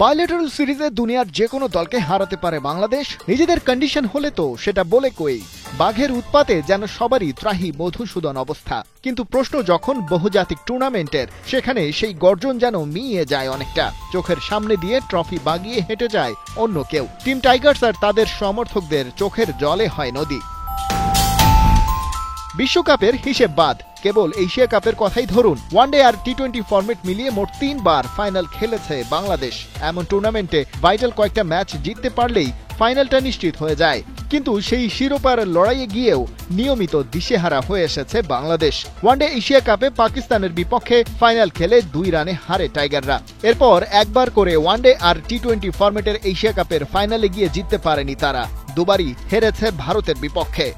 Bilateral সিরিজে দুনিয়ার যে কোনো দলকে হারাতে পারে বাংলাদেশ। নিজেদের কন্ডিশন হলে তো সেটা বলে কই। বাঘের উৎপাতে যেন সবারই ত্রাহি মধুসূদন অবস্থা। কিন্তু প্রশ্ন যখন বহুজাতিক টুর্নামেন্টের, সেখানে সেই গর্জন যেন মিইয়ে যায় অনেকটা। চোখের সামনে দিয়ে ট্রফি বাগিয়ে হেঁটে যায় অন্য কেউ। টিম টাইগার্স আর তাদের সমর্থকদের চোখের জলে হয় নদী। বিশ্বকাপের হিসেব বাদ, কেবল এশিয়া কাপের কথাই ধরুন। ওয়ানডে আর টি-20 ফরম্যাট মিলিয়ে মোট 3 বার ফাইনাল খেলেছে বাংলাদেশ। এমন টুর্নামেন্টে ভাইটাল কয়েকটা ম্যাচ জিততে পারলেই ফাইনালটা নিশ্চিত হয়ে যায়। কিন্তু সেই শিরোপার লড়াইয়ে গিয়েও নিয়মিত দিশেহারা হয়ে এসেছে বাংলাদেশ। ওয়ানডে এশিয়া কাপে পাকিস্তানের বিপক্ষে ফাইনাল খেলে 2 রানে হারে টাইগাররা। এরপর একবার করে ওয়ানডে আর টি-20 ফরম্যাটের এশিয়া কাপের ফাইনালে গিয়ে জিততে পারেনি তারা। দুবারই হেরেছে ভারতের বিপক্ষে।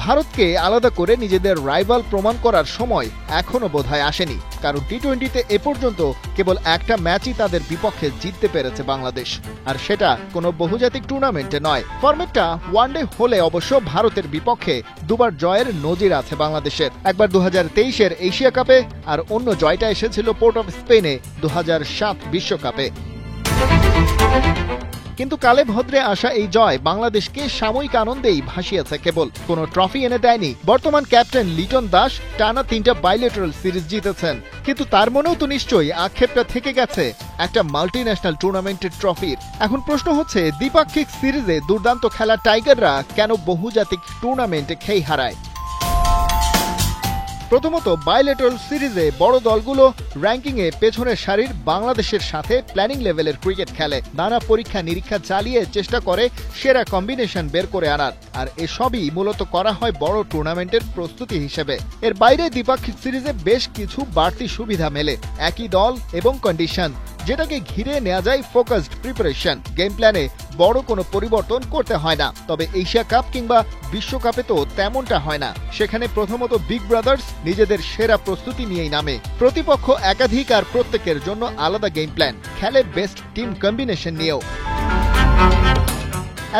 ভারতকে আলাদা করে নিজেদের রাইভাল প্রমাণ করার সময় এখনো বোধহয় আসেনি, কারণ টি-20তে এ পর্যন্ত কেবল একটা ম্যাচই তাদের বিপক্ষে জিততে পেরেছে বাংলাদেশ, আর সেটা কোনো বহুজাতিক টুর্নামেন্টে নয়। ফরম্যাটটা ওয়ানডে হলে অবশ্য ভারতের বিপক্ষে 2 বার জয়ের নজির আছে বাংলাদেশের। একবার 2023-এর এশিয়া কাপে, আর অন্য জয়টা এসেছিল পোর্ট অফ স্পেনে 2007 বিশ্বকাপে। কিন্তু কালে ভদ্রে আসা এই জয় বাংলাদেশকে সাময়িক আনন্দেই ভাসিয়েছে কেবল, কোনো ট্রফি এনে দেয়নি। বর্তমান ক্যাপ্টেন লিটন দাস টানা 3টা বাইলেটারাল সিরিজ জিতেছেন, কিন্তু তার মনেও তো নিশ্চয়ই আক্ষেপটা থেকে গেছে একটা মাল্টিন্যাশনাল টুর্নামেন্টের ট্রফির। এখন প্রশ্ন হচ্ছে, দ্বিপাক্ষিক সিরিজে দুর্দান্ত খেলা টাইগাররা কেন বহুজাতিক টুর্নামেন্টে খেই হারায়? প্রথমত, বায়োলেটারাল সিরিজে বড় দলগুলো র্যাঙ্কিংয়ে পেছনের সারির বাংলাদেশের সাথে প্ল্যানিং লেভেলের ক্রিকেট খেলে। নানা পরীক্ষা নিরীক্ষা চালিয়ে চেষ্টা করে সেরা কম্বিনেশন বের করে আনার, আর এসবই মূলত করা হয় বড় টুর্নামেন্টের প্রস্তুতি হিসেবে। এর বাইরে দ্বিপাক্ষিক সিরিজে বেশ কিছু বাড়তি সুবিধা মেলে, একই দল এবং কন্ডিশন, যেটাকে ঘিরে নেওয়া যায় ফোকাসড প্রিপারেশন। গেম প্ল্যানে বড় কোনো পরিবর্তন করতে হয় না। তবে এশিয়া কাপ কিংবা বিশ্বকাপে তো তেমনটা হয় না। সেখানে প্রথমত বিগ ব্রাদার্স নিজেদের সেরা প্রস্তুতি নিয়েই নামে। প্রতিপক্ষ একাধিক আর প্রত্যেকের জন্য আলাদা গেম প্ল্যান খেলে, বেস্ট টিম কম্বিনেশন নিয়েও।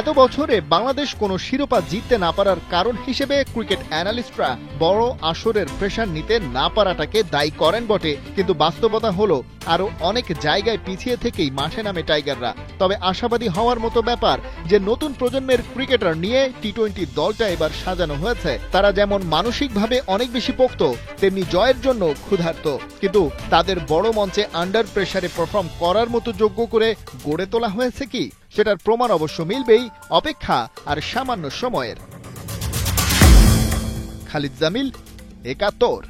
এত বছরে বাংলাদেশ কোনো শিরোপা জিততে না পারার কারণ হিসেবে ক্রিকেট অ্যানালিস্টরা বড় আসরের প্রেশার নিতে না পারাটাকে দায়ী করেন বটে, কিন্তু বাস্তবতা হলো আরো অনেক জায়গায় পিছিয়ে থেকেই মাঠে নামে টাইগাররা। তবে আশাবাদী হওয়ার মতো ব্যাপার যে নতুন প্রজন্মের ক্রিকেটার নিয়ে টি-20 দলটা এবার সাজানো হয়েছে। তারা যেমন মানসিকভাবে অনেক বেশি পোক্ত, তেমনি জয়ের জন্য ক্ষুধার্ত। কিন্তু তাদের বড় মঞ্চে আন্ডার প্রেসারে পারফর্ম করার মতো যোগ্য করে গড়ে তোলা হয়েছে কি, সেটার প্রমাণ অবশ্য মিলবেই অপেক্ষা আর সামান্য সময়ের। খালিদ জামিল, 71।